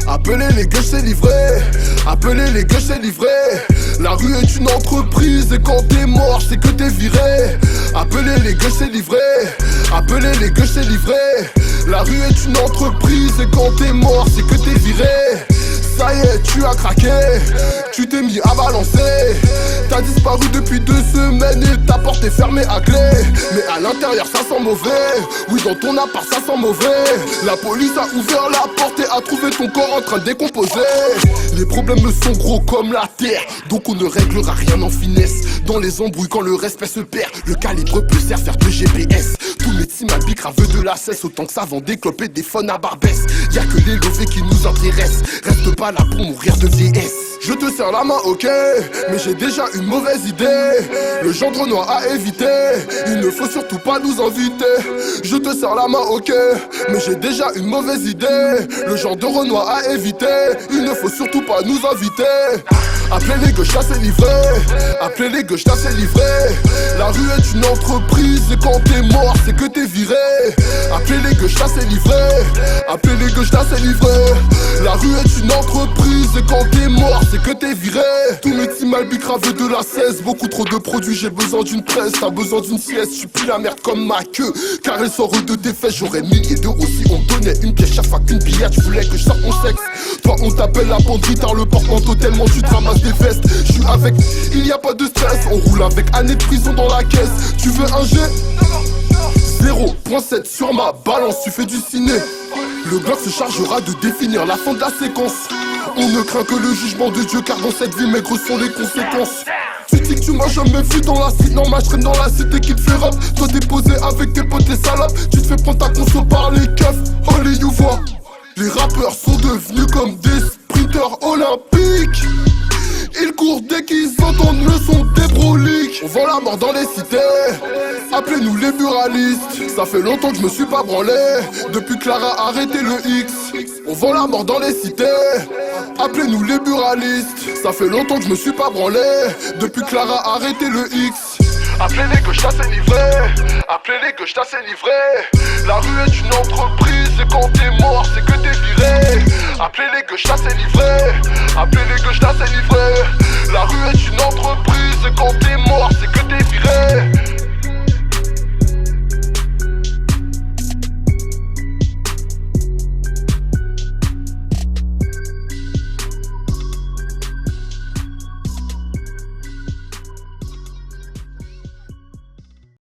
Appelez les gueux, c'est livré. Appelez les gueux, c'est livré. La rue est une entreprise et quand t'es mort, c'est que t'es viré. Appelez les gueux, c'est livré. Appelez les gueux, c'est livré. La rue est une entreprise et quand t'es mort, c'est que t'es viré. Ça y est, tu as craqué, tu t'es mis à balancer. T'as disparu depuis 2 semaines et ta porte est fermée à clé. Mais à l'intérieur ça sent mauvais. Oui, dans ton appart ça sent mauvais. La police a ouvert la porte et a trouvé ton corps en train de décomposer. Les problèmes sont gros comme la terre, donc on ne réglera rien en finesse. Dans les embrouilles quand le respect se perd, le calibre peut servir de GPS. Tout médecin ma bic veut de la cesse, autant que ça vend des clopes et des phones à Barbès. Y'a que les lovés qui nous intéressent, reste pas là pour mourir de vieillesse. Je te serre la main, ok, mais j'ai déjà une mauvaise idée. Le gendre noir à éviter, il ne faut surtout pas nous inviter. Je te serre la main, ok, mais j'ai déjà une mauvaise idée. Le genre de Renoir à éviter, il ne faut surtout pas nous inviter. Appelez les gauches, c'est livré. Appelez les gauches, c'est livré. La rue est une entreprise et quand t'es mort, c'est que t'es viré. Appelez les gauches, c'est livré. Appelez les gauches, c'est livré. La rue est une entreprise et quand t'es mort, c'est que t'es viré. Tous mes petits malbic veut de la cesse. Beaucoup trop de produits, j'ai besoin d'une presse. T'as besoin d'une sieste, tu pues la merde comme ma queue. Car elle sort de tes fesses, j'aurais milliers d'euros si on me donnait une pièce chaque fois qu'une billette. Tu voulais que je sorte mon sexe. Toi on t'appelle la banderie, t'as le porte-manteau tellement tu te ramasses des vestes. Je suis avec, il y a pas de stress. On roule avec année de prison dans la caisse. Tu veux un jet 0.7 sur ma balance, tu fais du ciné. Le bloc se chargera de définir la fin de la séquence. On ne craint que le jugement de Dieu car dans cette vie maigres sont les conséquences. Tu dis que tu m'as jamais vu dans la cité. Non, moi je traîne dans la cité qui te fait rap. Toi t'es posé avec tes potes les salopes. Tu te fais prendre ta conso par les keufs. Oh les youvois. Les rappeurs sont devenus comme des sprinteurs olympiques. Ils courent dès qu'ils entendent le son des broliques. On vend la mort dans les cités. Appelez-nous les buralistes. Ça fait longtemps que je me suis pas branlé depuis Clara a arrêté le X. On vend la mort dans les cités. Appelez-nous les buralistes. Ça fait longtemps que je me suis pas branlé depuis Clara a arrêté le X. Appelez les gauches, c'est livré. Appelez les gauches, c'est livré. La rue est une entreprise et quand t'es mort, c'est que t'es viré. Appelez les gauches, c'est livré.